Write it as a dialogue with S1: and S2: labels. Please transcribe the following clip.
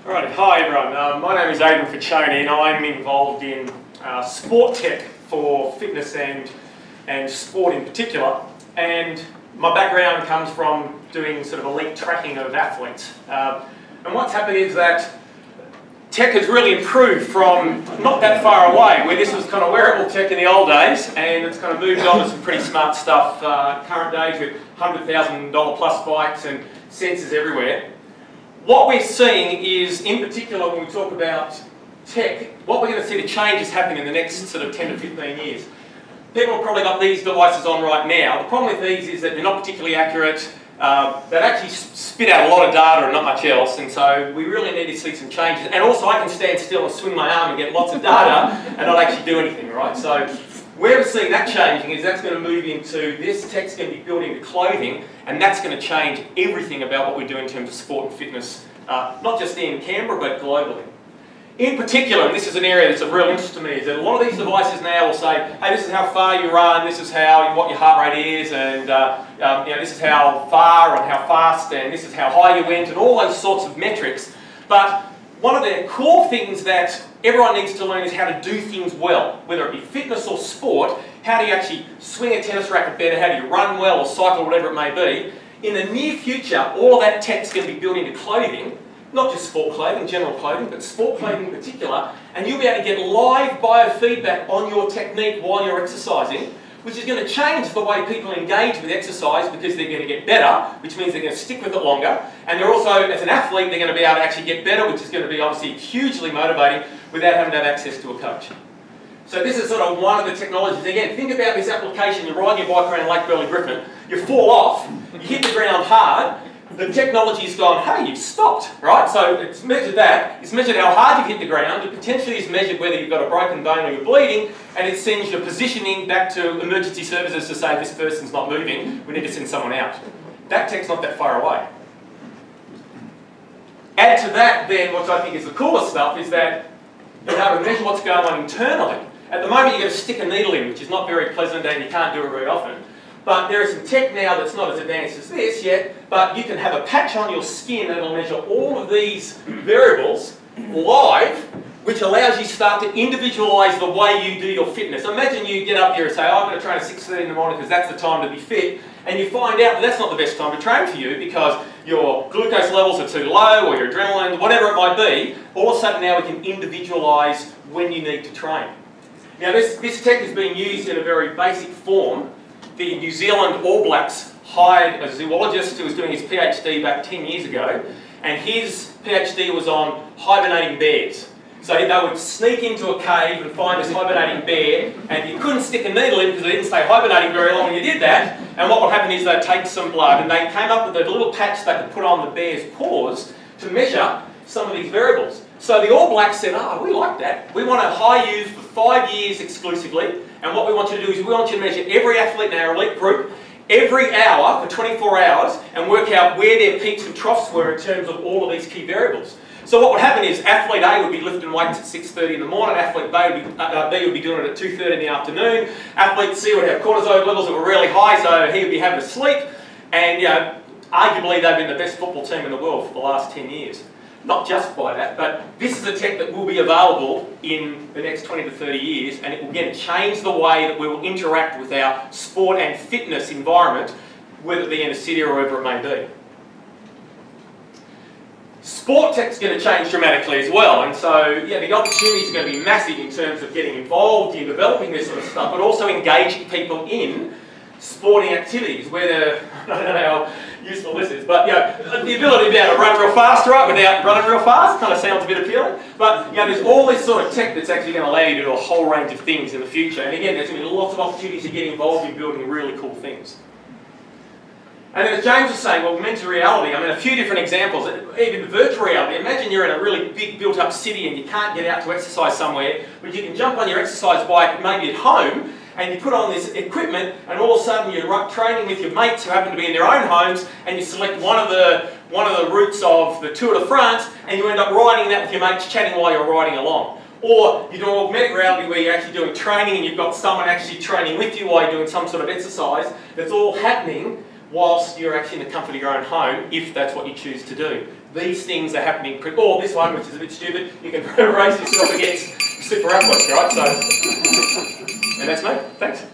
S1: Alright, hi everyone. My name is Adrian Faccioni and I'm involved in sport tech for fitness and sport in particular. And my background comes from doing sort of elite tracking of athletes. And what's happened is that tech has really improved from not that far away, where this was kind of wearable tech in the old days, and it's kind of moved on to some pretty smart stuff current days with $100,000 plus bikes and sensors everywhere. What we're seeing is, in particular when we talk about tech, what we're going to see the changes happen in the next sort of 10 to 15 years. People have probably got these devices on right now. The problem with these is that they're not particularly accurate. They actually spit out a lot of data and not much else, and so we really need to see some changes. And also I can stand still and swing my arm and get lots of data and not actually do anything, right? So where we're seeing that changing is that's going to move into, this tech's going to be built into clothing, and that's going to change everything about what we do in terms of sport and fitness, not just in Canberra but globally. In particular, and this is an area that's of real interest to me, is that a lot of these devices now will say, hey, this is how far you run, this is what your heart rate is, and this is how far and how fast, and this is how high you went, and all those sorts of metrics. But one of the core things that everyone needs to learn is how to do things well, whether it be fitness or sport. How do you actually swing a tennis racket better? How do you run well or cycle, whatever it may be? In the near future, all of that tech's going to be built into clothing. Not just sport clothing, general clothing, but sport clothing in particular, and you'll be able to get live biofeedback on your technique while you're exercising, which is going to change the way people engage with exercise because they're going to get better, which means they're going to stick with it longer, and they're also, as an athlete, they're going to be able to actually get better, which is going to be obviously hugely motivating without having to have access to a coach. So this is sort of one of the technologies. Again, think about this application. You're riding your bike around Lake Burley-Griffin, you fall off, you hit the ground hard, the technology's gone, hey, you've stopped, right? So it's measured that, it's measured how hard you've hit the ground, it potentially is measured whether you've got a broken bone or you're bleeding, and it sends your positioning back to emergency services to say this person's not moving, we need to send someone out. That tech's not that far away. Add to that then, what I think is the coolest stuff, is that you're able to measure what's going on internally. At the moment you've got to stick a needle in, which is not very pleasant and you can't do it very often. But there is some tech now that's not as advanced as this yet, but you can have a patch on your skin that will measure all of these variables live, which allows you to start to individualise the way you do your fitness. Imagine you get up here and say, oh, I'm going to train at 6:30 in the morning because that's the time to be fit, and you find out that that's not the best time to train for you because your glucose levels are too low or your adrenaline, whatever it might be. All of a sudden now we can individualise when you need to train. Now this tech is being used in a very basic form. The New Zealand All Blacks hired a zoologist who was doing his PhD back 10 years ago, and his PhD was on hibernating bears. So they would sneak into a cave and find this hibernating bear, and you couldn't stick a needle in because they didn't stay hibernating very long when you did that, and what would happen is they'd take some blood and they came up with a little patch they could put on the bear's paws to measure some of these variables. So the All Blacks said, oh, we like that. We want to hire you for 5 years exclusively, and what we want you to do is we want you to measure every athlete in our elite group every hour for 24 hours and work out where their peaks and troughs were in terms of all of these key variables. So what would happen is athlete A would be lifting weights at 6:30 in the morning, athlete B would be doing it at 2:30 in the afternoon, athlete C would have cortisol levels that were really high, so he would be having a sleep, and arguably they've been the best football team in the world for the last 10 years. Not just by that, but this is a tech that will be available in the next 20 to 30 years, and it will again change the way that we will interact with our sport and fitness environment, whether it be in a city or wherever it may be. Sport tech's going to change dramatically as well, and so yeah, the opportunities are going to be massive in terms of getting involved in developing this sort of stuff, but also engaging people in sporting activities, whether, I don't know how useful this is, but the ability to be able to run real fast, right, without running real fast, kind of sounds a bit appealing, but there's all this sort of tech that's actually going to allow you to do a whole range of things in the future, and again, there's going to be lots of opportunities to get involved in building really cool things. And then as James was saying, well, augmented reality, I mean, a few different examples, even virtual reality. Imagine you're in a really big built-up city and you can't get out to exercise somewhere, but you can jump on your exercise bike, maybe at home, and you put on this equipment, and all of a sudden you're training with your mates who happen to be in their own homes, and you select one of the routes of the Tour de France, and you end up riding that with your mates, chatting while you're riding along. Or you do augmented reality where you're actually doing training and you've got someone actually training with you while you're doing some sort of exercise. That's all happening whilst you're actually in the comfort of your own home, if that's what you choose to do. these things are happening, or this one, which is a bit stupid, you can race yourself against super athletes, right? So, and that's me. Thanks.